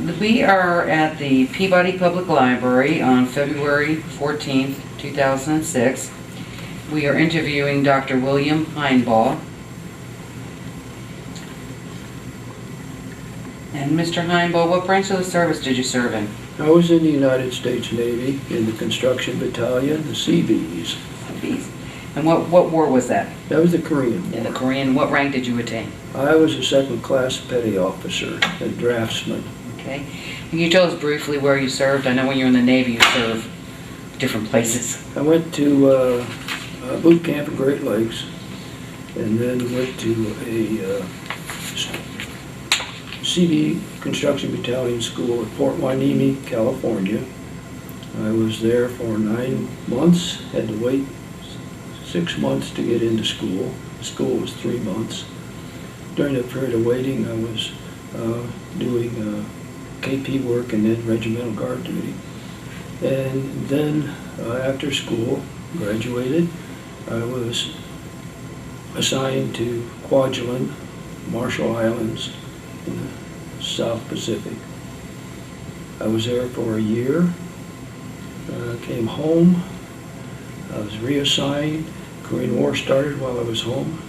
We are at the Peabody Public Library on February 14th, 2006. We are interviewing Dr. William Heinbaugh. And Mr. Heinbaugh, what branch of the service did you serve in? I was in the United States Navy in the Construction Battalion SeaBees. And what war was that? That was the Korean War. In the Korean, what rank did you attain? I was a second-class petty officer, a draftsman. Okay. Can you tell us briefly where you served? I know when you're in the Navy you serve different places. I went to boot camp in Great Lakes, and then went to a CB Construction Battalion School at Fort Hueneme, California. I was there for 9 months, had to wait 6 months to get into school. The school was 3 months. During that period of waiting, I was doing KP work and then regimental guard duty. And then after school, graduated, I was assigned to Kwajalein, Marshall Islands in the South Pacific. I was there for a year, came home, I was reassigned. Korean War started while I was home,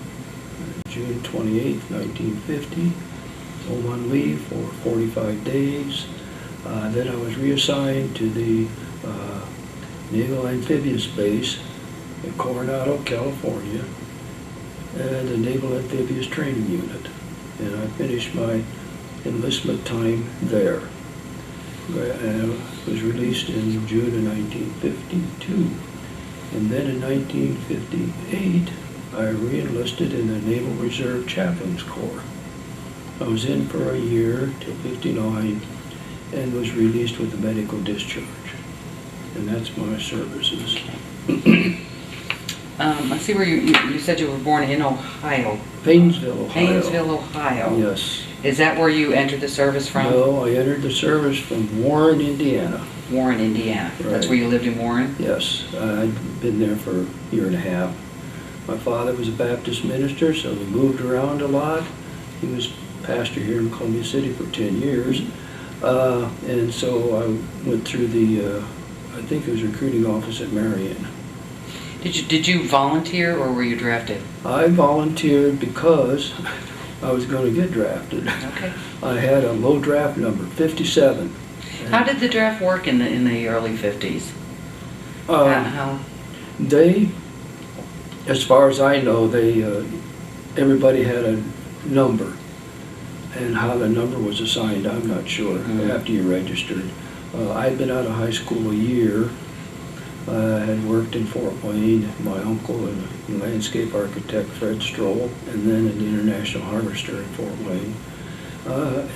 June 28, 1950. Home on leave for 45 days. Then I was reassigned to the Naval Amphibious Base in Coronado, California, and the Naval Amphibious Training Unit. And I finished my enlistment time there. I was released in June of 1952. And then in 1958, I re-enlisted in the Naval Reserves Chaplain Corps. I was in for a year till '59 and was released with a medical discharge. And that's my services. I see where you said you were born in Ohio. Paynesville, Ohio. Paynesville, Ohio. Yes. Is that where you entered the service from? No, I entered the service from Warren, Indiana. Warren, Indiana. Right. That's where you lived in Warren? Yes. I'd been there for a year and a half. My father was a Baptist minister, so we moved around a lot. He was pastor here in Columbia City for 10 years. And so I went through the, I think it was recruiting office at Marion. Did you volunteer or were you drafted? I volunteered because I was going to get drafted. Okay. I had a low draft number, 57. How did the draft work in the early 50s? How? They, as far as I know, they everybody had a number, and how the number was assigned, I'm not sure. After you registered, I'd been out of high school a year. I had worked in Fort Wayne. My uncle and a landscape architect, Fred Stroll, and then an international harvester in Fort Wayne.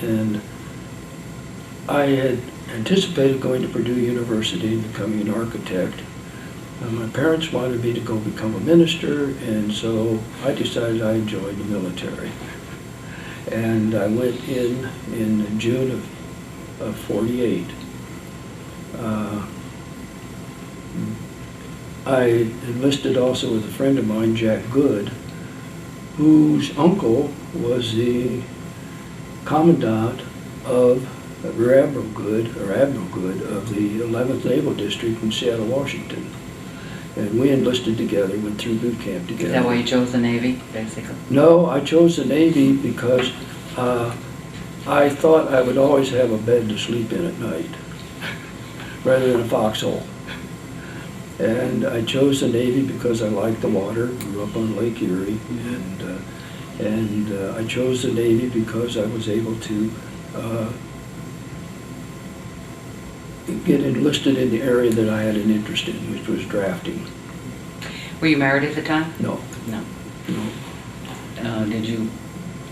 And I had anticipated going to Purdue University and becoming an architect. My parents wanted me to go become a minister, and so I decided I'd join the military. And I went in June of 48. I enlisted also with a friend of mine, Jack Good, whose uncle was the commandant of Admiral Good of the 11th Naval District in Seattle, Washington. And we enlisted together, went through boot camp together. Is that why you chose the Navy, basically? No, I chose the Navy because I thought I would always have a bed to sleep in at night, rather than a foxhole. And I chose the Navy because I liked the water, grew up on Lake Erie, and I chose the Navy because I was able to get enlisted in the area that I had an interest in, which was drafting. Were you married at the time? No. No. No. Did you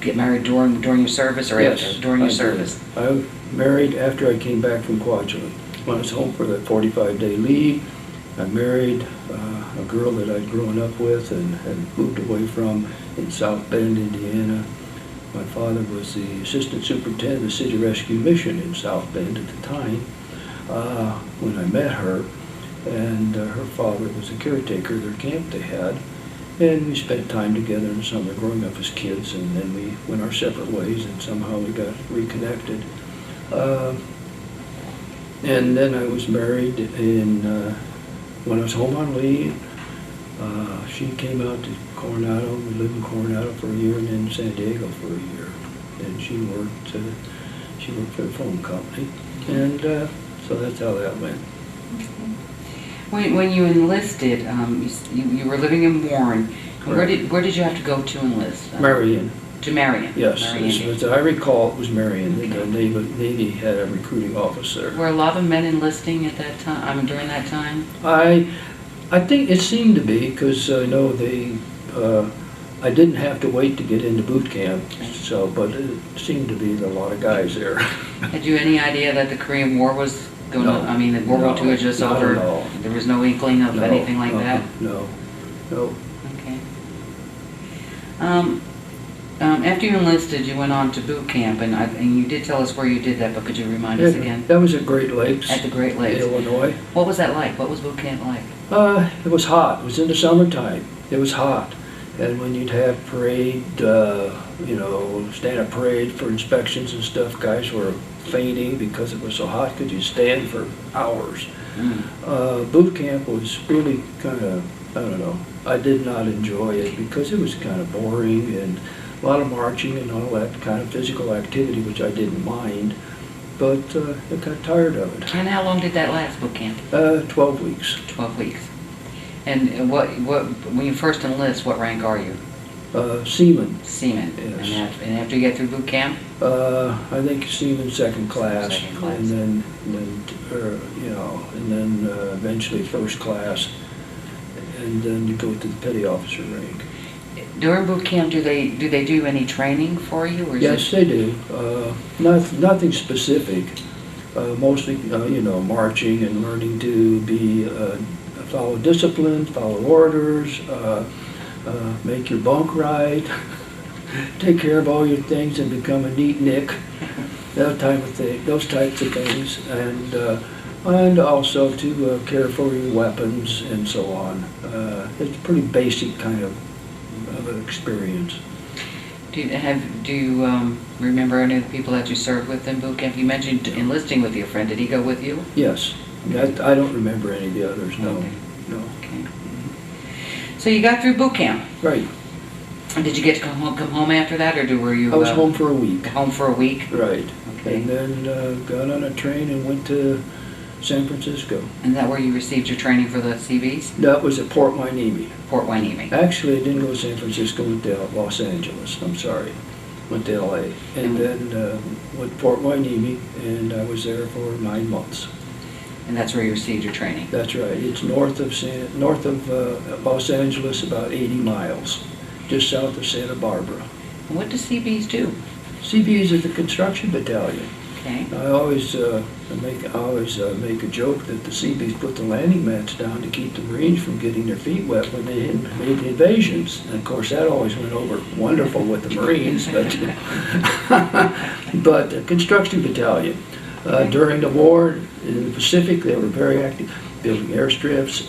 get married during your service or Yes, after? During your I service? did. I married after I came back from Kwajalein. When I was home for that 45-day leave, I married a girl that I'd grown up with and had moved away from in South Bend, Indiana. My father was the assistant superintendent of the City Rescue Mission in South Bend at the time when I met her, and her father was a caretaker of their camp they had, and we spent time together in the summer growing up as kids, and then we went our separate ways, and somehow we got reconnected. And then I was married when I was home on leave. She came out to Coronado. We lived in Coronado for a year and then San Diego for a year. And she worked for a phone company. And so that's how that went. When you enlisted, you were living in Warren. Correct. Where did you have to go to enlist? Marion. To Marion? Yes, Marion. as I recall, it was Marion. The Navy had a recruiting officer. Were a lot of men enlisting at that time? I mean, during that time? I think it seemed to be, because I know I didn't have to wait to get into boot camp, so, but it seemed to be a lot of guys there. Had you any idea that the Korean War was going No. to, I mean, that World War II was just not over? at all. There was no inkling of No, anything like that? No. Okay. After you enlisted, you went on to boot camp, and you did tell us where you did that, but could you remind us again? That was at Great Lakes. At the Great Lakes. Illinois. What was that like? What was boot camp like? It was hot. It was in the summertime. It was hot. And when you'd have parade, stand up parade for inspections and stuff, guys were fainting because it was so hot. Could you stand for hours? Boot camp was really kind of, I don't know. I did not enjoy it because it was kind of boring and a lot of marching and all that kind of physical activity, which I didn't mind. But I got tired of it. And how long did that last, boot camp? 12 weeks. 12 weeks. And when you first enlist, what rank are you? Seaman. Seaman. Yes. And after you get through boot camp? I think Seaman second class. Second class. And then eventually first class. And then you go to the petty officer rank. During boot camp, do they do any training for you? Or is Yes, they do. Nothing specific. Mostly, marching and learning to be follow discipline, follow orders, make your bunk right, take care of all your things, and become a neat Nick. That type of thing. Those types of things, and also to care for your weapons and so on. It's a pretty basic kind of an experience. Do you remember any of the people that you served with in boot camp? You mentioned enlisting with your friend. Did he go with you? Yes. I don't remember any of the others, no. Okay. No. Okay. So you got through boot camp. Right. And did you get to come home after that, or were you? I was home for a week. Home for a week. Right. Okay. And then got on a train and went to San Francisco. And that where you received your training for the SeaBees? That was at Port Hueneme. Port Hueneme. Actually, I didn't go to San Francisco, went to Los Angeles. I'm sorry. Went to LA. And then went to Port Hueneme, and I was there for 9 months. And that's where you received your training? That's right. It's north of Los Angeles, about 80 miles, just south of Santa Barbara. And what do SeaBees do? SeaBees is the Construction Battalion. Okay. I always make a joke that the SeaBees put the landing mats down to keep the Marines from getting their feet wet when they made the invasions. And of course, that always went over wonderful with the Marines. But the Construction Battalion. During the war in the Pacific, they were very active, building airstrips,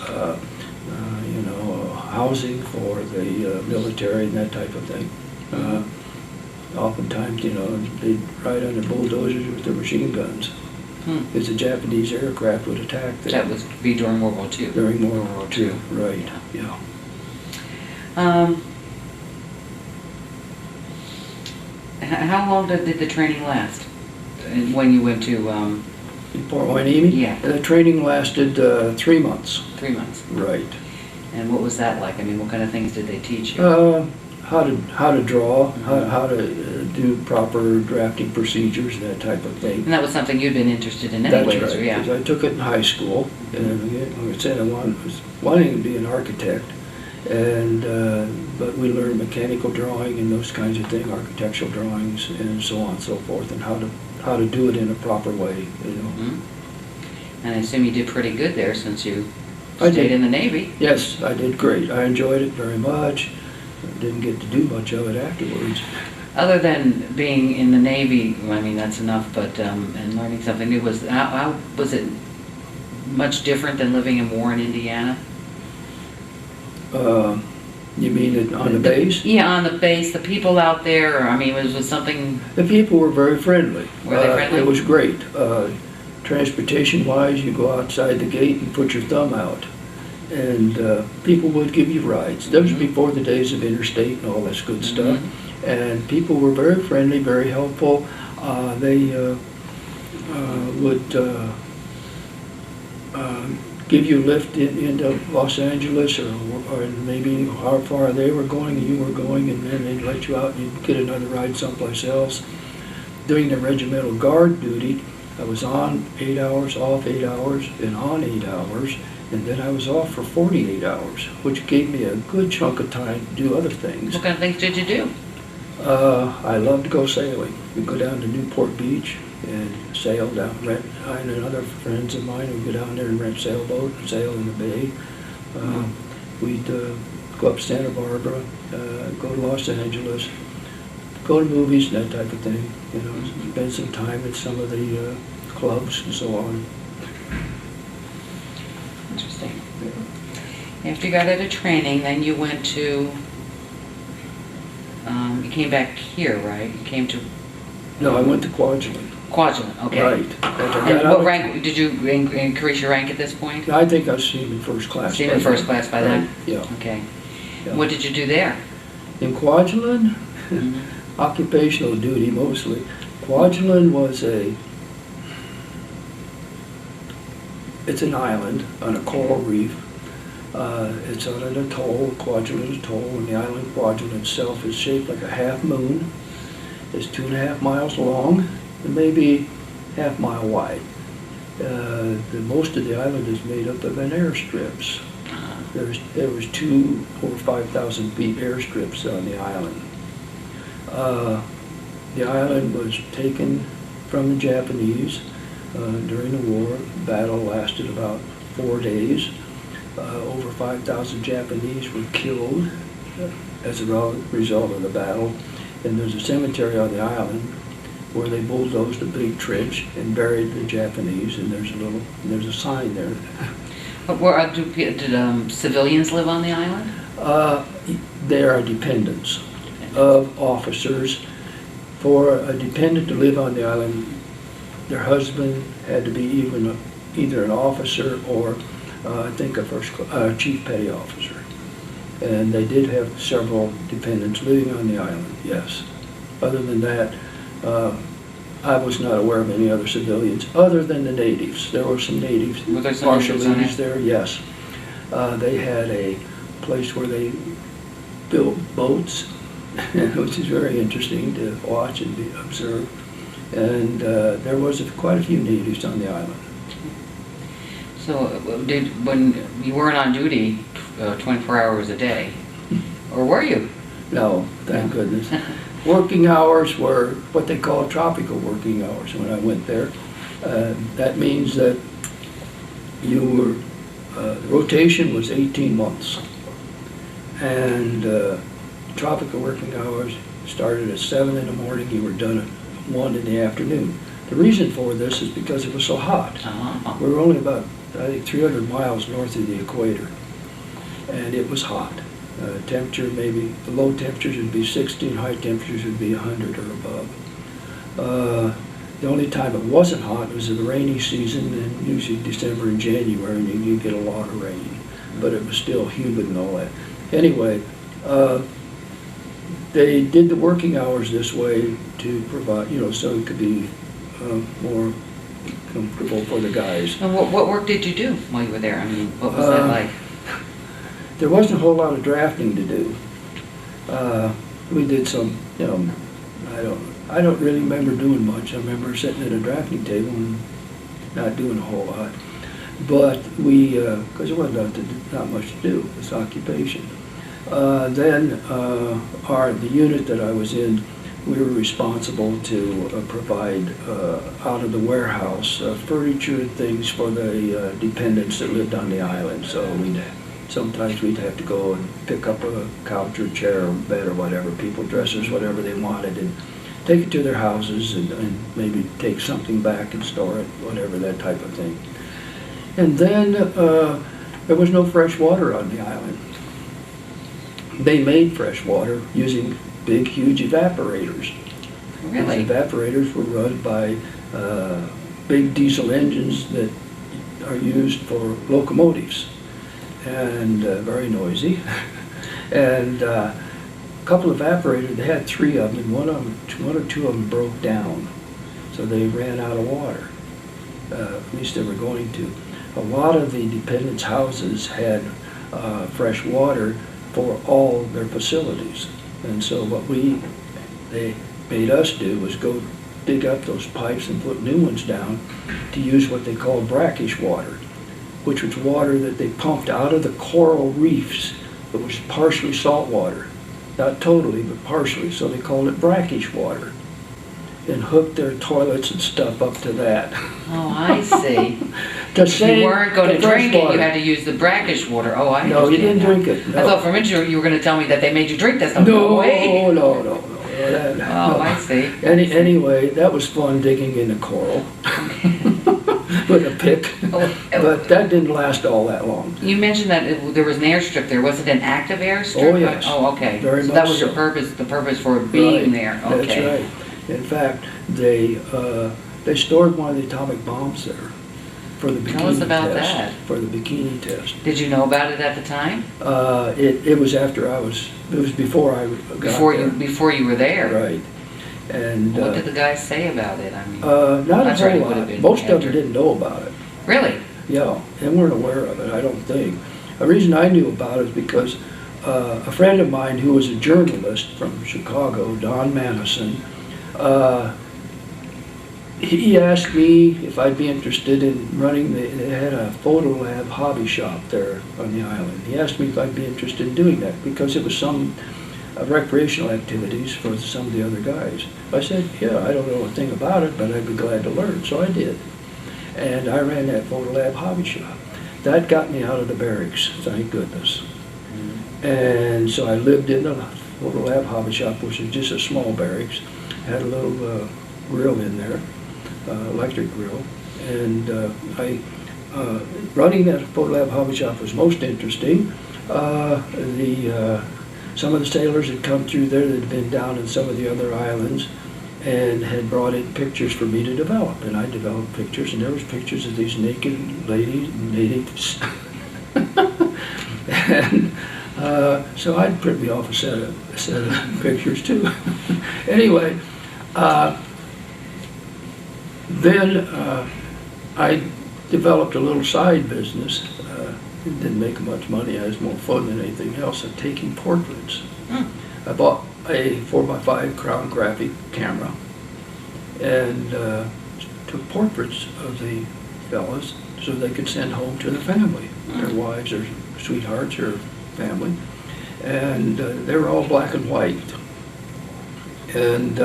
housing for the military and that type of thing. Oftentimes, they'd ride on the bulldozers with their machine guns. Because the Japanese aircraft would attack them. That would be during World War II. During World War II, right, yeah. How long did the training last? When you went to... In Port Hueneme? Yeah. The training lasted 3 months. 3 months. Right. And what was that like? I mean, what kind of things did they teach you? How to draw, how to do proper drafting procedures, that type of thing. And that was something you'd been interested in anyways, That's right, yeah? because I took it in high school, and like I said, I was wanting to be an architect, and but we learned mechanical drawing and those kinds of things, architectural drawings, and so on and so forth, and how to do it in a proper way, And I assume you did pretty good there since you I stayed did. in the Navy. Yes, I did great. I enjoyed it very much. I didn't get to do much of it afterwards. Other than being in the Navy, I mean, that's enough, but, and learning something new, how was it much different than living in Warren, Indiana? You mean it on the base? Yeah, on the base, the people out there, I mean, was it something, The people were very friendly. Were they friendly? It was great. Transportation-wise, you go outside the gate and put your thumb out. And people would give you rides. That was before the days of interstate and all this good stuff. And people were very friendly, very helpful. They would give you a lift into Los Angeles or maybe how far they were going and you were going, and then they'd let you out and you'd get another ride someplace else. During the regimental guard duty, I was on 8 hours, off 8 hours, and on 8 hours, and then I was off for 48 hours, which gave me a good chunk of time to do other things. what kind of things did you do? I love to go sailing. We'd go down to Newport Beach and sail down, I and other friends of mine would go down there and rent sailboat and sail in the bay. We'd go up Santa Barbara, go to Los Angeles, go to movies and that type of thing. You know, spend some time at some of the clubs and so on. Interesting. After you got out of training, then you went to, you came back here, right? You came to No, I went to Kwajalein. Kwajalein, okay. Right. And what rank, did you increase your rank at this point? I think I was seaman first class. Seaman first class by then? Yeah. Okay. Yeah. What did you do there? In Kwajalein, occupational duty mostly. Kwajalein was it's an island on a coral reef. It's on an atoll, Kwajalein Atoll, and the island Kwajalein itself is shaped like a half moon. It's 2.5 miles long and maybe half mile wide. Most of the island is made up of an airstrips. There was 2 over 5,000 feet airstrips on the island. The island was taken from the Japanese during the war. The battle lasted about 4 days. Over 5,000 Japanese were killed as a result of the battle. And there's a cemetery on the island where they bulldozed a big trench and buried the Japanese. And there's a sign there. Where did civilians live on the island? They are dependents of officers. For a dependent to live on the island, their husband had to be either an officer or I think a chief petty officer. And they did have several dependents living on the island, yes. Other than that, I was not aware of any other civilians other than the natives. There were some natives, Were there some natives on Marshallese there, yes. They had a place where they built boats, which is very interesting to watch and observe. And there was quite a few natives on the island. So when you weren't on duty 24 hours a day, or were you? No, thank goodness. Working hours were what they call tropical working hours when I went there. That means that the rotation was 18 months. And tropical working hours started at 7 in the morning, you were done at 1 in the afternoon. The reason for this is because it was so hot. We were only about, I think, 300 miles north of the equator. And it was hot. Temperature, maybe the low temperatures would be 60 and high temperatures would be 100 or above. The only time it wasn't hot was in the rainy season, and usually December and January, and you get a lot of rain. But it was still humid and all that. Anyway, they did the working hours this way to provide, so it could be more comfortable for the guys. And what work did you do while you were there? I mean, what was that like? There wasn't a whole lot of drafting to do. We did some, I don't really remember doing much. I remember sitting at a drafting table and not doing a whole lot. But because there wasn't not much to do, this occupation. Then the unit that I was in, we were responsible to provide out of the warehouse furniture and things for the dependents that lived on the island. So sometimes we'd have to go and pick up a couch or chair or bed or whatever, people dressers, whatever they wanted, and take it to their houses and maybe take something back and store it, whatever, that type of thing. And then there was no fresh water on the island. they made fresh water using big, huge evaporators. Really? These evaporators were run by big diesel engines that are used for locomotives, and very noisy. And a couple of evaporators, they had 3 of them, and one or two of them broke down, so they ran out of water. At least they were going to. A lot of the dependents' houses had fresh water for all their facilities, and so what they made us do was go dig up those pipes and put new ones down to use what they called brackish water, which was water that they pumped out of the coral reefs. It was partially salt water, not totally, but partially, so they called it brackish water, and hooked their toilets and stuff up to that. Oh, I see. To If save you weren't going the to fresh drink it, water. you had to use the brackish water. Oh, I understand. No, you didn't now. drink it. No. I thought for a minute you were going to tell me that they made you drink that stuff. No, way. no. Oh, I see. Anyway, that was fun digging in the coral with a pick, but that didn't last all that long. You mentioned that there was an airstrip there. Was it an active airstrip? Oh, yes. Oh, okay. Very so much that was so. your purpose, the purpose for being there. Okay. That's right. In fact, they stored one of the atomic bombs there for the bikini test. Tell us about that. For the bikini test. Did you know about it at the time? It was after it was before I got there. Before you were there. Right. And What did the guys say about it? I mean, not a I'm sorry, whole it would have lot. been Most of after. them didn't know about it. Really? Yeah, they weren't aware of it, I don't think. The reason I knew about it is because a friend of mine who was a journalist from Chicago, Don Manison, he asked me if I'd be interested in running, they had a photo lab hobby shop there on the island. He asked me if I'd be interested in doing that because it was some recreational activities for some of the other guys. I said, yeah, I don't know a thing about it, but I'd be glad to learn, so I did. And I ran that photo lab hobby shop. That got me out of the barracks, thank goodness. And so I lived in the photo lab hobby shop, which is just a small barracks. Had a little grill in there, electric grill. And running that photo lab hobby shop was most interesting. Some of the sailors had come through there that had been down in some of the other islands and had brought in pictures for me to develop. And I developed pictures, and there was pictures of these naked ladies, natives. And so I'd print me off a set of pictures too. Anyway, then I developed a little side business. It didn't make much money. I was more fun than anything else at taking portraits. I bought a 4x5 Crown graphic camera and took portraits of the fellas so they could send home to their family, their wives or sweethearts or family. And they were all black and white. And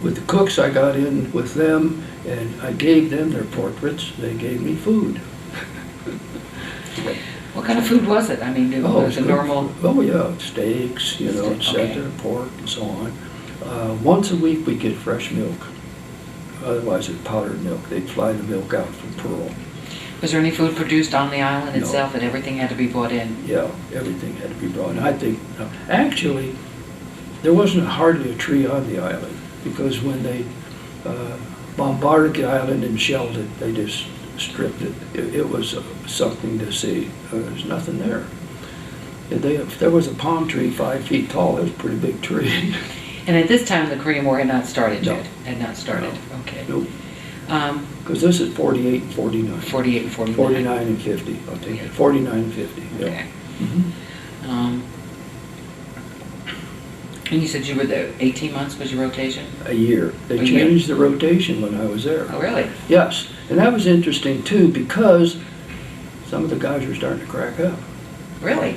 with the cooks, I got in with them and I gave them their portraits. They gave me food. What kind of food was it? I mean, was it normal? Oh yeah, steaks, etc., pork and so on. Once a week we get fresh milk. Otherwise it's powdered milk. They'd fly the milk out from Pearl. Was there any food produced on the island No. itself and everything had to be brought in? Yeah, everything had to be brought in. I think, actually, there wasn't hardly a tree on the island because when they bombarded the island and shelled it, they just stripped it. It was something to see. There's nothing there. If there was a palm tree 5 feet tall, it was a pretty big tree. And at this time, the Korean War had not started No. yet? Had not started, okay. Nope. Because this is 48 and 49. 48 and 49. 49 and 50, I'll take it. 49 and 50, yeah. Okay. Mhm. And you said you were there 18 months was your rotation? A year. They A year. changed the rotation when I was there. Oh, really? Yes, and that was interesting too because some of the guys were starting to crack up. Really?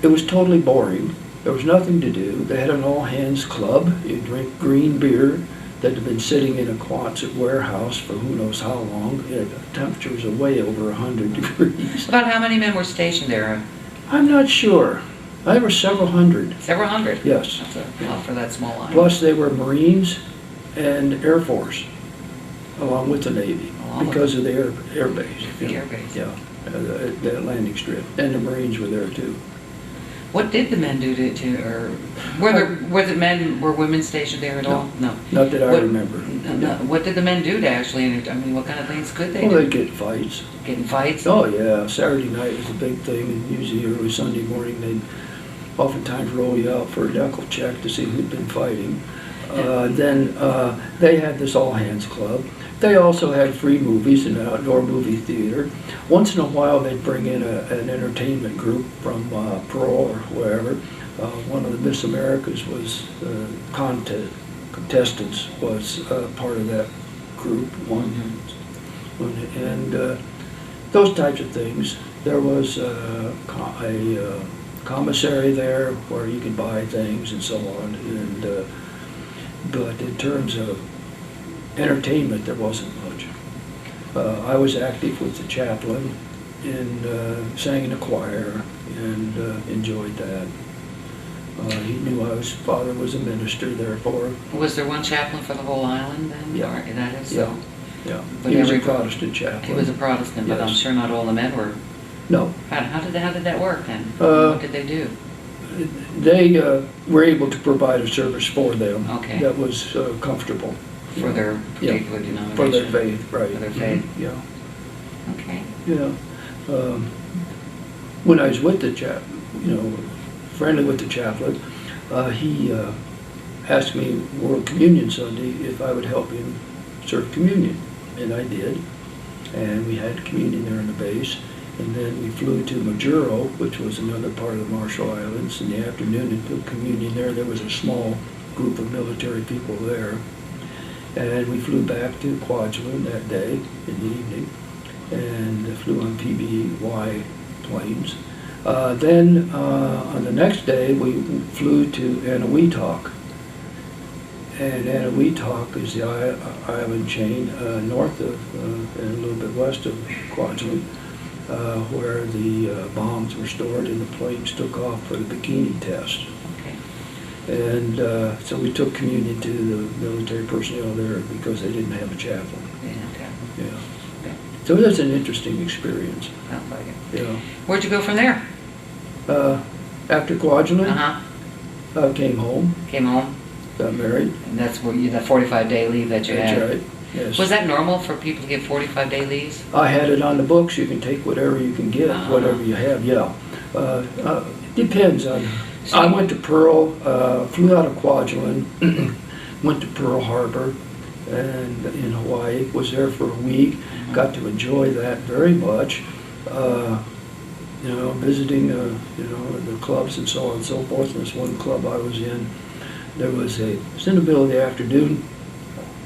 It was totally boring. There was nothing to do. They had an all-hands club. You drink green beer that had been sitting in a Quonset warehouse for who knows how long. Temperatures are way over 100 degrees. About how many men were stationed there? I'm not sure. There were several hundred. Several hundred? Yes. That's a lot for that small island. Plus they were Marines and Air Force, along with the Navy, because of the air base. The air base. Yeah, the landing strip. And the Marines were there too. What did the men do or were women stationed there at all? No. Not that I What- remember. No. What did the men do to actually, I mean, what kind of things could they Well, do? they'd get in fights. Get in fights? Oh, yeah, Saturday night was a big thing, and usually early Sunday morning, they'd oftentimes roll you out for a knuckle check to see who'd been fighting. Then they had this all-hands club. They also had free movies and an outdoor movie theater. Once in a while, they'd bring in an entertainment group from Pearl or wherever. One of the Miss Americas was contestants was part of that group. And those types of things. There was a commissary there where you could buy things and so on. And but in terms of entertainment, there wasn't much. I was active with the chaplain and sang in a choir and enjoyed that. He knew his father was a minister, therefore. Was there one chaplain for the whole island then? Yeah. Or that is Yeah. so? Yeah, But he was a every- Protestant chaplain. He was a Protestant, but I'm Yes. sure not all the men were. No, How did that work then? Uh, What did they do? they were able to provide a service for them Okay. that was comfortable. For their Yeah. particular denomination? For their faith, right. For their faith. Yeah, Okay. yeah. When I was with the friendly with the chaplain, he asked me World Communion Sunday if I would help him serve communion, and I did. And we had communion there in the base, and then we flew to Majuro, which was another part of the Marshall Islands, in the afternoon and took communion there. There was a small group of military people there. And we flew back to Kwajalein that day in the evening, and flew on PBY planes. Then on the next day, we flew to Anahuac. And Anahuac is the island chain north of and a little bit west of Kwajalein, where the bombs were stored and the planes took off for the bikini test. Okay. And so we took communion to the military personnel there because they didn't have a chaplain. Yeah, okay. Yeah. Okay. So that's an interesting experience. Sounds like it. Yeah. Where'd you go from there? After Kwajalein, Uh-huh. I came home, Came home, got married. and that's what that 45-day leave that you That's had. right. Yes. Was that normal for people to get 45-day leaves? I had it on the books. You can take whatever you can get, whatever you have. Yeah. Depends on. I went to Pearl, flew out of Kwajalein, went to Pearl Harbor, and in Hawaii. Was there for a week. Got to enjoy that very much. Visiting the clubs and so on and so forth. And this one club I was in, there was in the middle of the afternoon,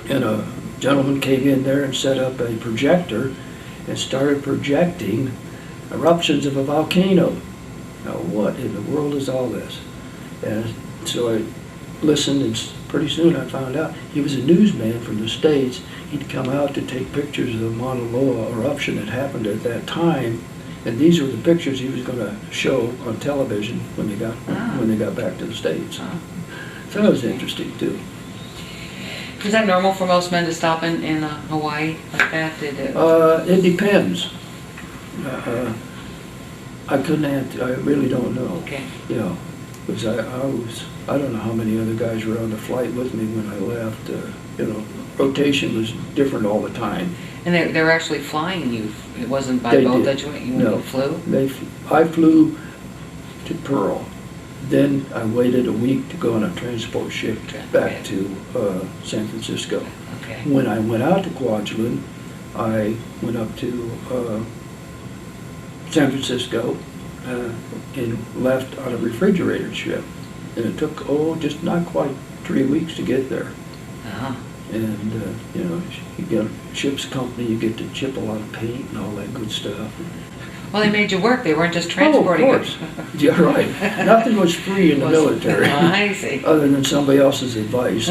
and a gentleman came in there and set up a projector and started projecting eruptions of a volcano. Now, what in the world is all this? And so I listened, and pretty soon I found out he was a newsman from the States. He'd come out to take pictures of the Mauna Loa eruption that happened at that time, and these were the pictures he was going to show on television when they got back to the States. So that was interesting too. Is that normal for most men to stop in Hawaii like that? It depends. I couldn't answer. I really don't know. Okay. Because I don't know how many other guys were on the flight with me when I left. Rotation was different all the time. And they were actually flying you. It wasn't by They boat did. that you flew? I flew to Pearl. Then I waited a week to go on a transport ship back to San Francisco. Okay. When I went out to Kwajalein, I went up to San Francisco and left on a refrigerator ship. And it took, just not quite 3 weeks to get there. Uh-huh. And, you get a ship's company, you get to chip a lot of paint and all that good stuff. Well, they made you work. They weren't just transporting of course. Yeah, right. Nothing was free in the military. I see. Other than somebody else's advice.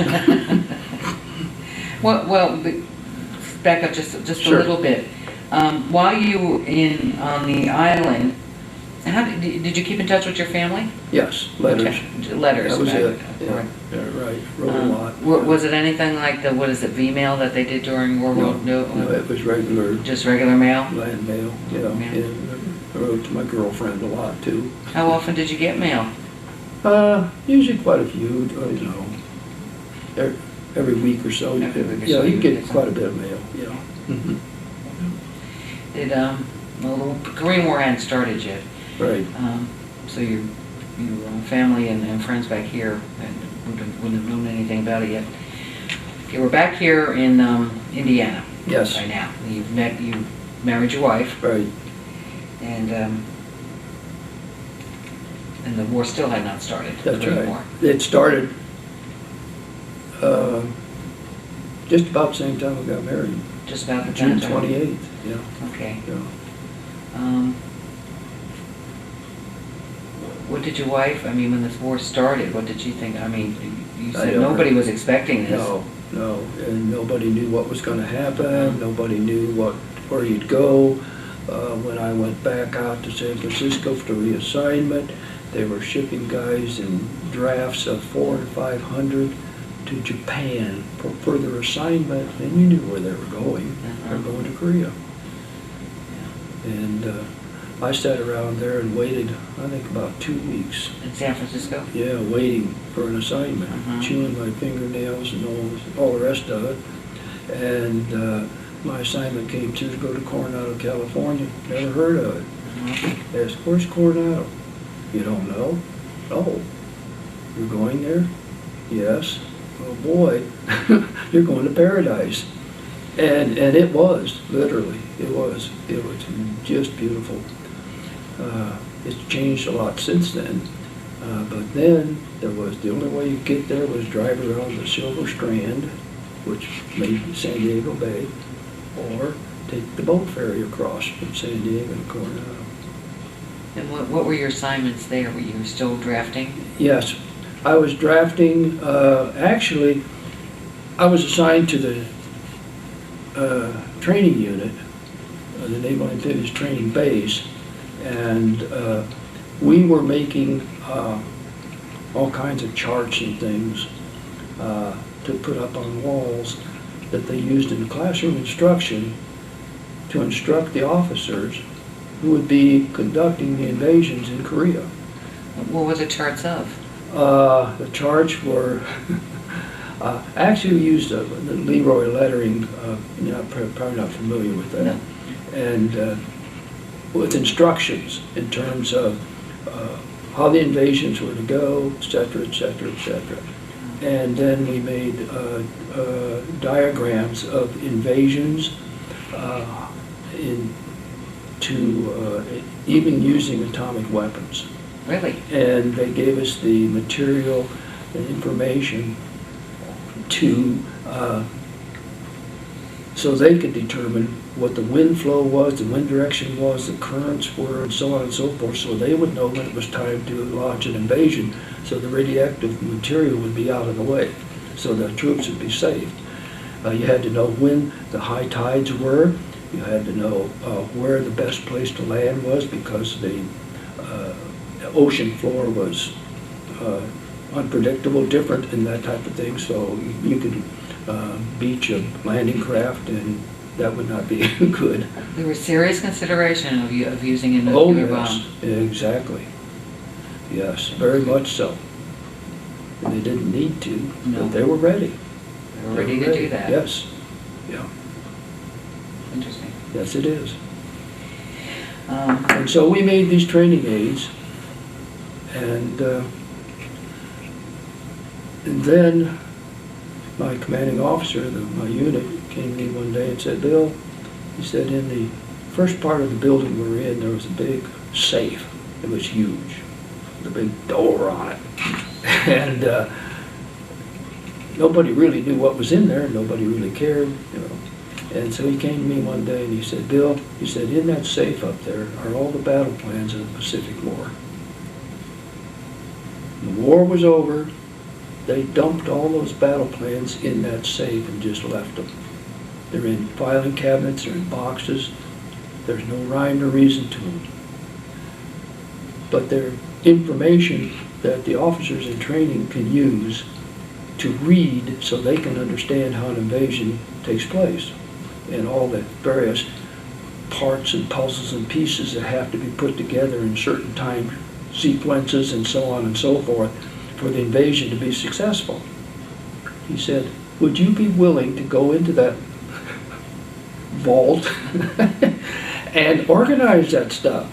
Well, back up just Sure. a little bit. While you were on the island, did you keep in touch with your family? Yes, letters. Okay. Letters. That was right. it. Yeah, right. Wrote a lot. Was it anything like the V-mail that they did during World War II? No, it was regular Just regular mail? land mail. Yeah. Yeah. And I wrote to my girlfriend a lot too. How often did you get mail? Usually quite a few, you know, every week or so. Every week or Yeah, so you you get get quite a bit of mail, yeah. Mhm. Did, well, the Korean War hadn't started yet. Right. So your family and friends back here wouldn't have known anything about it yet. Okay, we're back here in Indiana. Yes. Right now. You married your wife, Right. and the war still had not started. That's the Korean right. War. It started just about the same time we got married. Just about the June time. 28th, yeah. Okay. Yeah. What did your wife, I mean, when this war started, what did she think? I mean, you I said don't nobody know. was expecting this. No, and nobody knew what was going to happen. Nobody knew where you'd go. When I went back out to San Francisco for reassignment, they were shipping guys in drafts of 400 and 500 to Japan for further assignment, and you knew where they were going. They were going to Korea. And I sat around there and waited, I think about 2 weeks. In San Francisco? Yeah, waiting for an assignment, chewing my fingernails and all the rest of it. And my assignment came through to go to Coronado, California. Never heard of it. Asked, where's Coronado? You don't know? Oh, you're going there? Yes. Oh boy, you're going to paradise. And it was, literally, it was just beautiful. It's changed a lot since then. But then the only way you get there was drive around the Silver Strand, which made San Diego Bay, or take the boat ferry across from San Diego to Coronado. And what were your assignments there? Were you still drafting? Yes, I was drafting. Actually, I was assigned to the training unit, the Naval Amphibious Training Base, and we were making all kinds of charts and things to put up on walls that they used in classroom instruction to instruct the officers who would be conducting the invasions in Korea. What were the charts of? The charts were actually we used the Leroy lettering. You're probably not familiar with that. No. And with instructions in terms of how the invasions were to go, et cetera, et cetera, et cetera. And then we made diagrams of invasions even using atomic weapons. Really? And they gave us the material and information so they could determine what the wind flow was, the wind direction was, the currents were, and so on and so forth, so they would know when it was time to launch an invasion, so the radioactive material would be out of the way, so the troops would be saved. You had to know when the high tides were. You had to know where the best place to land was, because the ocean floor was unpredictable, different, and that type of thing. So you could beach a landing craft, and that would not be good. There was serious consideration of using a nuclear bomb. Exactly. Yes, very much so. And they didn't need to, but they were ready. They were ready to do that. Yes. Yeah. Interesting. Yes, it is. And so we made these training aids, and then my commanding officer of my unit came to me one day and said, Bill, he said, in the first part of the building we were in, there was a big safe. It was huge, with a big door on it. And nobody really knew what was in there. Nobody really cared, you know. And so he came to me one day and he said, Bill, he said, in that safe up there are all the battle plans of the Pacific War. When the war was over, they dumped all those battle plans in that safe and just left them. They're in filing cabinets, they're in boxes. There's no rhyme or reason to them. But they're information that the officers in training can use to read so they can understand how an invasion takes place and all the various parts and puzzles and pieces that have to be put together in certain time sequences and so on and so forth for the invasion to be successful. He said, would you be willing to go into that vault and organize that stuff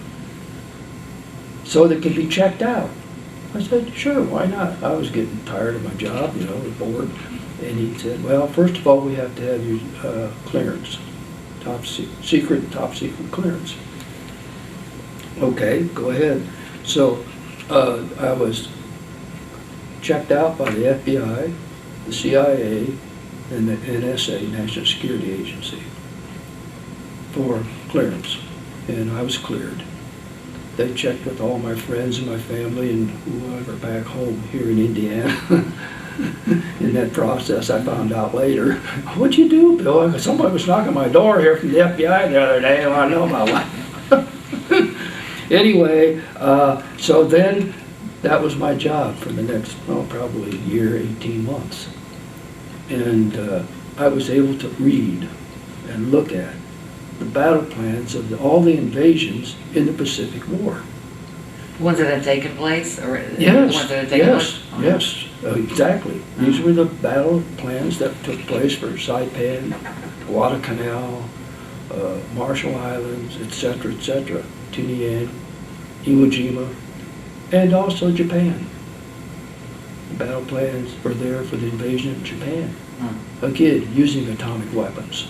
so that it can be checked out? I said, sure, why not? I was getting tired of my job, you know, bored. And he said, well, first of all, we have to have your clearance, top secret clearance. Okay, go ahead. So I was checked out by the FBI, the CIA, and the NSA, National Security Agency, for clearance, and I was cleared. They checked with all my friends and my family and whoever back home here in Indiana. In that process, I found out later, what'd you do, Bill? Somebody was knocking my door here from the FBI the other day, and I know about what. Anyway, so then that was my job for the next, well, probably a year, 18 months. And I was able to read and look at the battle plans of all the invasions in the Pacific War. Ones that had taken place? Or Yes, ones that had taken yes, place? yes, exactly. These were the battle plans that took place for Saipan, Guadalcanal, Marshall Islands, etc., Tinian, Iwo Jima, and also Japan. The battle plans were there for the invasion of Japan. Again, using atomic weapons.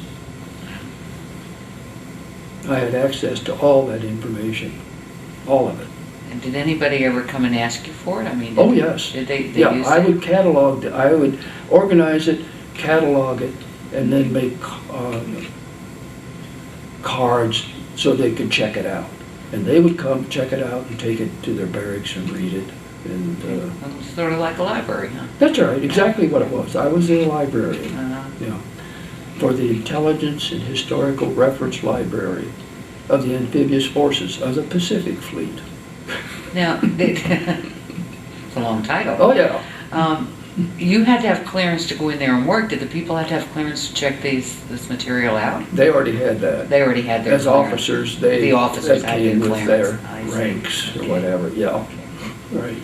I had access to all that information, all of it. And did anybody ever come and ask you for it? I mean, Oh, yes. Did they Yeah, use I it? would catalog, I would organize it, catalog it, and then make cards so they could check it out. And they would come, check it out, and take it to their barracks and read it. And It was sort of like a library, huh? that's right, exactly what it was. I was a librarian, Uh-huh. yeah, for the Intelligence and Historical Reference Library of the Amphibious Forces of the Pacific Fleet. Now, it's a long title. Oh, yeah. You had to have clearance to go in there and work. Did the people have to have clearance to check this material out? They already had that. They already had their As clearance. officers, The officers that had came their with their clearance. I see. ranks or Okay. whatever, yeah, right.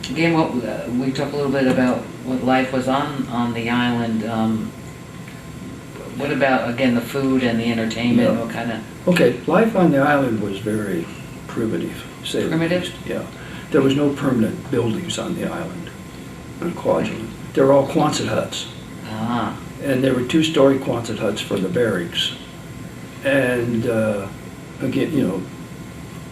Again, we talked a little bit about what life was on the island. What about, again, the food and the entertainment? Yeah. What kind of... Okay, life on the island was very primitive, to say the Primitive? least. Yeah. There was no permanent buildings on the island, on Kwajalein. They were all Quonset huts. Ah, And there were two-story Quonset huts for the barracks. And again, you know,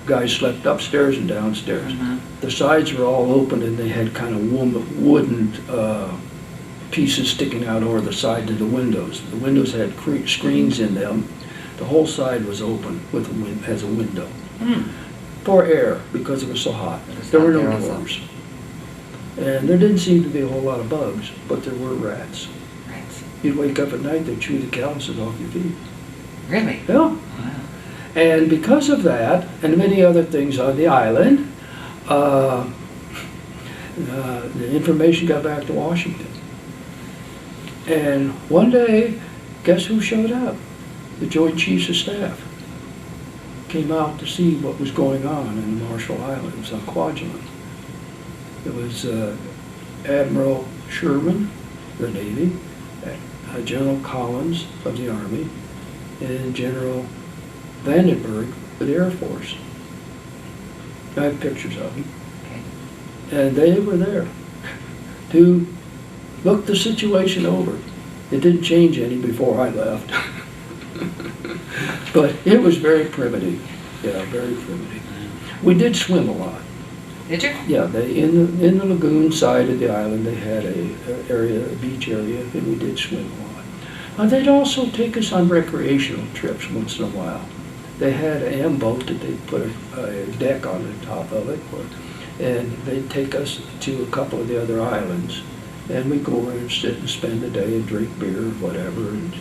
guys slept upstairs and downstairs. uh-huh. The sides were all open and they had kind of wooden pieces sticking out over the side of the windows. The windows had screens in them. The whole side was open with as a window. For air, because it was so hot. It's There were hot no there also. doors. And there didn't seem to be a whole lot of bugs, but there were rats. Right. You'd wake up at night, they'd chew the calluses off your feet. Really? Yeah. Wow. And because of that, and many other things on the island, the information got back to Washington. And one day, guess who showed up? The Joint Chiefs of Staff came out to see what was going on in the Marshall Islands on Kwajalein. It was Admiral Sherman, the Navy, General Collins of the Army, and General Vandenberg of the Air Force. I have pictures of them. Okay. And they were there to look the situation over. It didn't change any before I left. But it was very primitive. Yeah, very primitive. We did swim a lot. Did you? Yeah, in the lagoon side of the island, they had a beach area, and we did swim a lot. They'd also take us on recreational trips once in a while. They had an M-boat that they put a deck on the top of it, and they'd take us to a couple of the other islands, and we'd go over and sit and spend the day and drink beer or whatever, and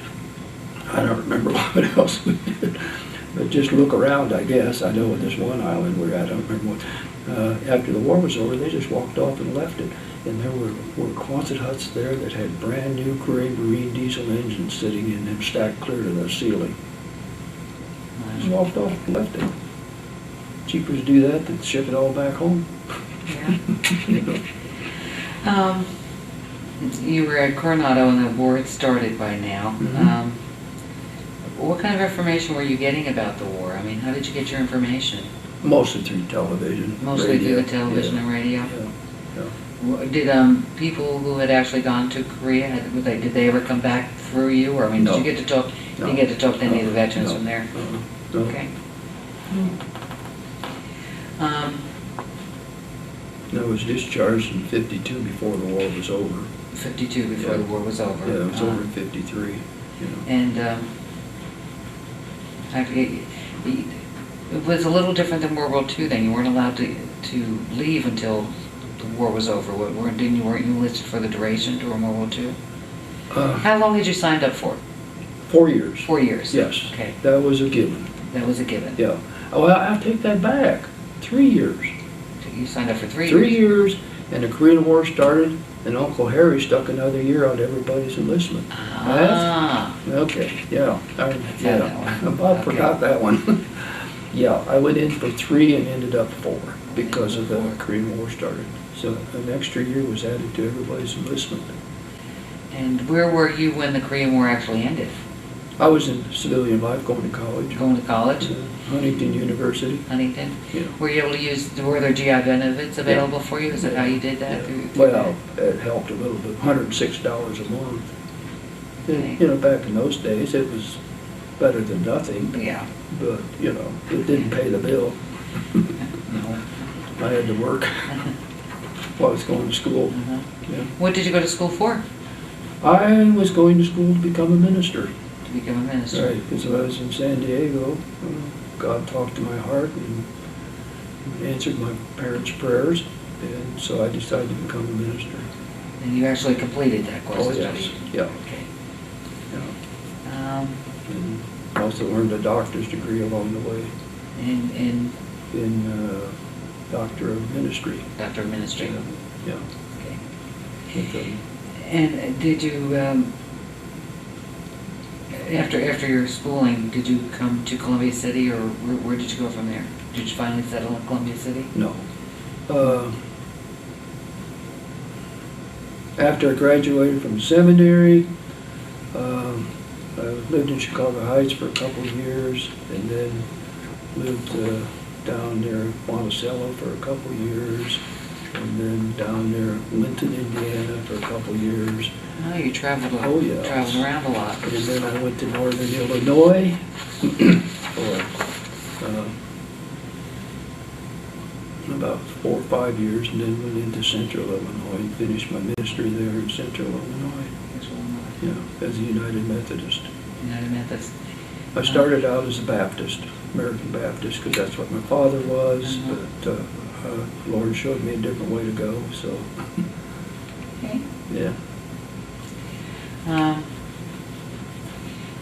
I don't remember what else we did, but just look around, I guess. I know this one island we're at, I don't remember what. After the war was over, they just walked off and left it. And there were Quonset huts there that had brand new Korean Marine diesel engines sitting in them, stacked clear to the ceiling. Just walked off and left it. Cheaper to do that than ship it all back home. Yeah. You know? You were at Coronado and the war had started by now. Mhm. What kind of information were you getting about the war? I mean, how did you get your information? Mostly through television. Mostly radio. through the television and radio? Yeah. Did people who had actually gone to Korea, did they ever come back through you? Or I mean, No. did you get to talk? No. Did you get to talk to any of the veterans No. from there? No. Okay. I was discharged in 52 before the war was over. 52 before the war was over. Yeah, it was over in 53. You know. And it was a little different than World War II then. You weren't allowed to leave until the war was over. Weren't you enlisted for the duration during World War II? How long had you signed up for? 4 years. 4 years? Yes. Okay. That was a given. That was a given. Yeah. Oh, well, I'll take that back. 3 years. You signed up for 3 years? 3 years, and the Korean War started, and Uncle Harry stuck another year on everybody's enlistment. Ah. Okay, yeah. that one. I Okay. forgot that one. Yeah, I went in for 3 and ended up 4 because of the 4. Korean War started. So an extra year was added to everybody's enlistment. And where were you when the Korean War actually ended? I was in civilian life going to college. Going to college? Huntington University. Huntington? Yeah. Were you able to were there GI benefits available for you? Is that how you did that? Yeah. Through Well, it helped a little bit, $106 a month. Okay. And, you know, back in those days, it was better than nothing, Yeah. but, you know, it didn't pay the bill. No. I had to work while I was going to school. Uh-huh. Yeah. What did you go to school for? I was going to school to become a minister. To become a minister? Right, because I was in San Diego. God talked to my heart and answered my parents' prayers, and so I decided to become a minister. And you actually completed that course Oh, of yes, study? yeah. Okay. Yeah. And also earned a doctor's degree along the way In in Doctor of Ministry. Doctor of Ministry? Yeah. Okay. With the- And did you, after your schooling, did you come to Columbia City, or where did you go from there? Did you finally settle in Columbia City? No. After I graduated from seminary, I lived in Chicago Heights for a couple of years, and then lived down near Monticello for a couple of years, and then down near Linton, Indiana for a couple of years. Oh, you traveled a lot. Oh, yeah. Traveled around a lot. And then I went to northern Illinois for about 4 or 5 years, and then went into central Illinois and finished my ministry there in central Illinois. Yeah, as a United Methodist. United Methodist. I started out as a Baptist, American Baptist, because that's what my father was, but the Lord showed me a different way to go, so, Okay. yeah.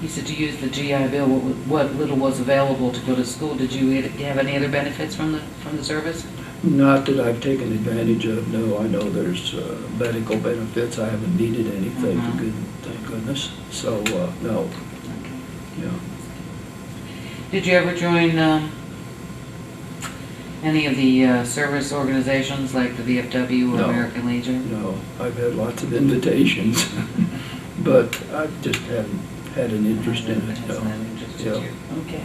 You said you used the GI Bill. What little was available to go to school? Did you have any other benefits from the service? Not that I've taken advantage of, no. I know there's medical benefits. I haven't needed any, thank goodness. So, no. Okay. Yeah. Did you ever join any of the service organizations like the VFW or No. American Legion? No, I've had lots of invitations, but I just haven't had an interest in it. Hasn't No. had interest in Yeah. you. Okay.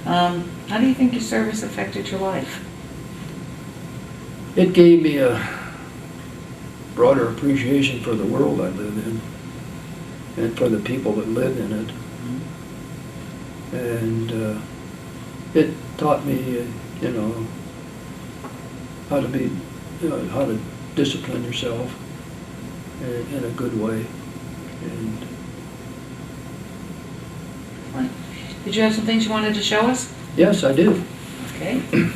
How do you think your service affected your life? It gave me a broader appreciation for the world I live in and for the people that live in it. And it taught me, how to be, how to discipline yourself in a good way. And Right. Did you have some things you wanted to show us? yes, I do. Okay. I'm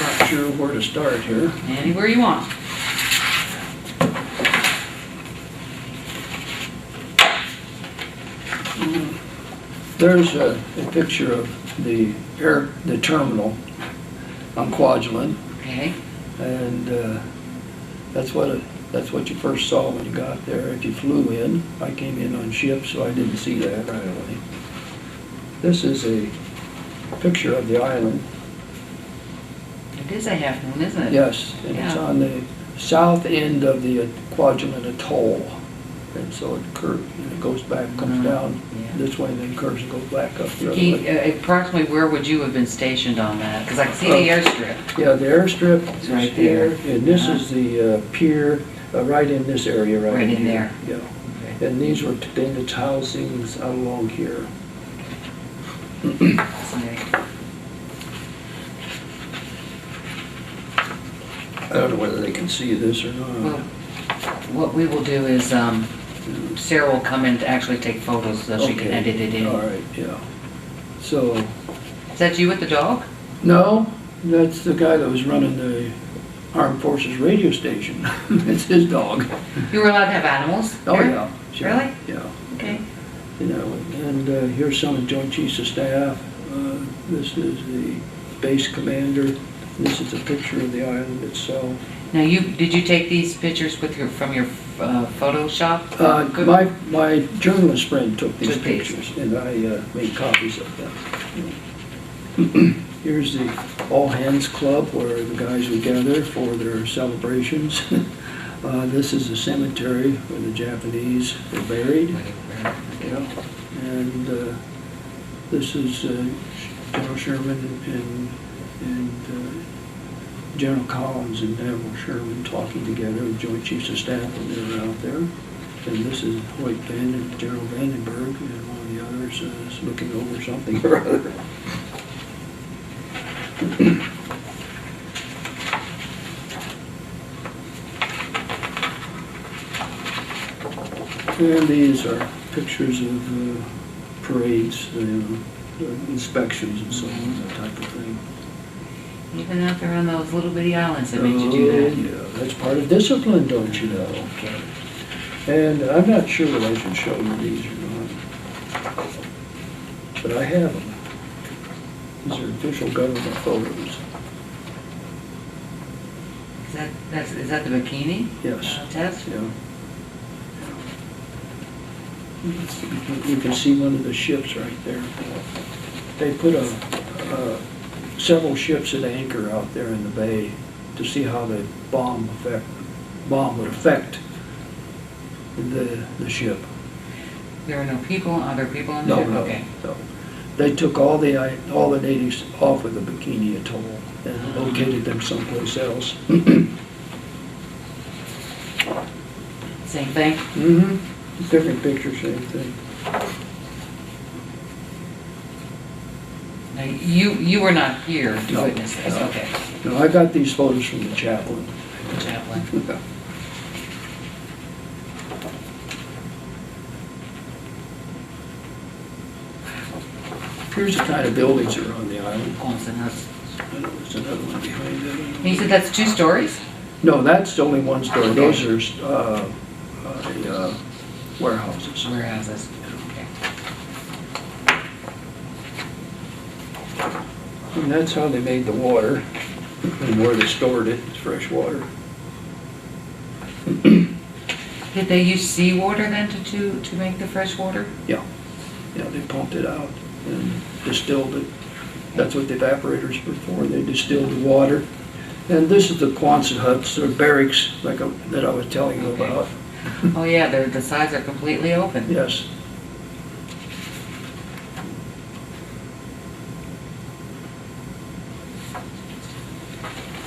not sure where to start here. Anywhere you want. There's a picture of the terminal on Kwajalein. Okay. And that's what you first saw when you got there. If you flew in, I came in on ships, so I didn't see that right away. This is a picture of the island. It is a half moon, isn't it? Yes, and it's Yeah. on the south end of the Kwajalein Atoll. And so it curves, it goes back, comes down Yeah. this way, and then curves and goes back up the other way. Approximately where would you have been stationed on that? Because I can see the airstrip. Yeah, the airstrip It's is right here, there. and this Uh-huh. is the pier, right in this area right Right in here. there. Yeah, Okay. and these were bandits housings out along here. Fascinating. I don't know whether they can see this or Well, not. what we will do is, Sarah will come in to actually take photos so she can Okay. edit it in. All right, yeah. So, Is that you with the dog? no, that's the guy that was running the Armed Forces radio station. It's his dog. You were allowed to have animals? Oh, there? yeah. Sure. Really? Yeah. Okay. You know, and here's some of the Joint Chiefs of Staff. This is the base commander. This is a picture of the island itself. Now, did you take these pictures from your Photoshop? My journalist friend took these Took these. pictures, and I made copies of them. Here's the All Hands Club, where the guys would gather for their celebrations. This is a cemetery where the Japanese were buried. Yeah. And this is General Sherman and General Collins and Naval Sherman talking together with Joint Chiefs of Staff when they were out there. And this is Hoyt General Vandenberg, and one of the others is looking over something or other. And these are pictures of parades, inspections and so on, that type of thing. Even out there on those little bitty islands that made you do that. Yeah, that's part of discipline, don't you know? And I'm not sure that I should show you these or not, but I have them. These are official government photos. Is that the bikini? Yes. Test? Yeah. You can see one of the ships right there. They put several ships at anchor out there in the bay to see how the bomb would affect the ship. There are no people. Are there people on the ship? Okay. No. They took all the natives off of the Bikini Atoll and located them someplace else. Same thing? Mm-hmm. Different picture, same thing. Now, you were not here to No. witness this. No. Okay. No, I got these photos from the chaplain. The chaplain. Here's the kind of buildings that are on the island. Awesome. I know there's another one behind And that. you said that's 2 stories? No, that's only one story. Okay. Those are warehouses. Warehouses. Okay. And that's how they made the water and where they stored it. It's fresh water. Did they use seawater then to make the fresh water? Yeah. Yeah, they pumped it out and distilled it. That's what the evaporators were for. They distilled the water. And this is the Quonset huts, or barracks, that I was telling you about. Oh yeah, the sides are completely open. Yes.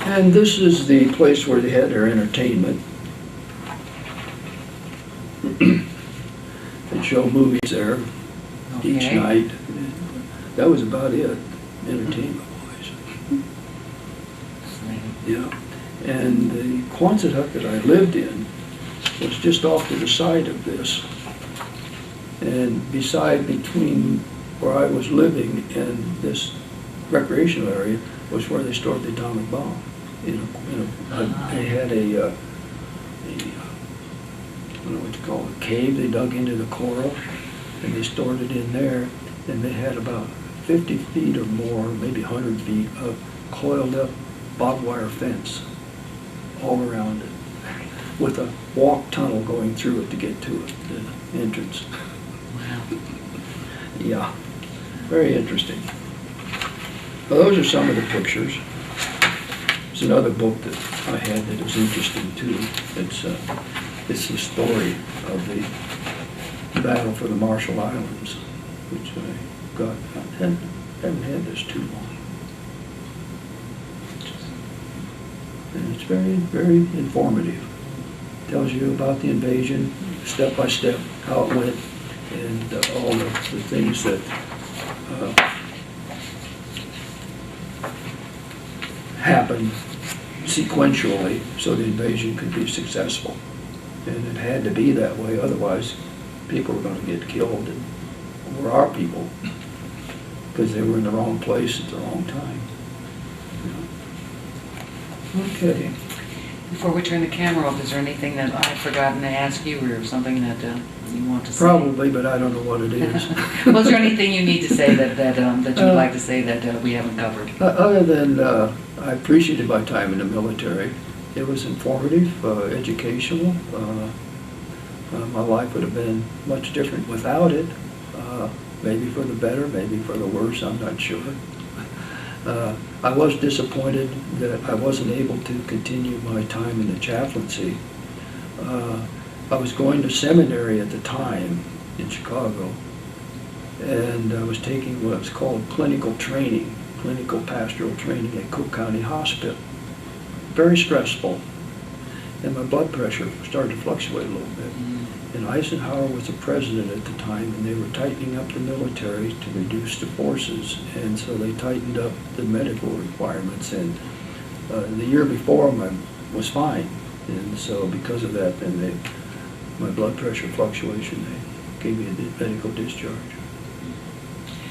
And this is the place where they had their entertainment. They show movies there each Okay. night. That was about it, entertainment-wise. Yeah. And the Quonset hut that I lived in was just off to the side of this. And between where I was living and this recreational area was where they stored the atomic bomb. They had I don't know what you call it, cave they dug into the coral, and they stored it in there. And they had about 50 feet or more, maybe 100 feet of coiled up barbed wire fence all around it, with a walk tunnel going through it to get to it, the entrance. Wow. Yeah, very interesting. Well, those are some of the pictures. There's another book that I had that was interesting too. It's the story of the battle for the Marshall Islands, which I got. I haven't had this too long. And it's very, very informative. Tells you about the invasion, step by step, how it went, and all the things that happened sequentially so the invasion could be successful. And it had to be that way, otherwise people were going to get killed, and were our people, because they were in the wrong place at the wrong time. Okay. Before we turn the camera off, is there anything that I've forgotten to ask you, or something that you want to say? Probably, but I don't know what it is. Well, is there anything you need to say that you would like to say that we haven't covered? Other than I appreciated my time in the military. It was informative, educational. My life would have been much different without it. Maybe for the better, maybe for the worse, I'm not sure. I was disappointed that I wasn't able to continue my time in the chaplaincy. I was going to seminary at the time in Chicago, and I was taking what's called clinical training, clinical pastoral training at Cook County Hospital. Very stressful, and my blood pressure started to fluctuate a little bit. And Eisenhower was the president at the time, and they were tightening up the military to reduce the forces, and so they tightened up the medical requirements. And the year before, I was fine, and so because of that, then my blood pressure fluctuation, they gave me a medical discharge.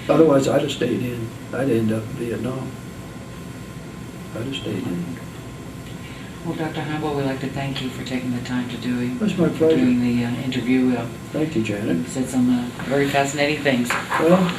Otherwise, I'd have stayed in. I'd end up in Vietnam. I'd have stayed in. Well, Dr. Heinbaugh, we'd like to thank you for taking the time to doing my pleasure. Doing the interview. Thank you, Janet. You said some very fascinating things. Well,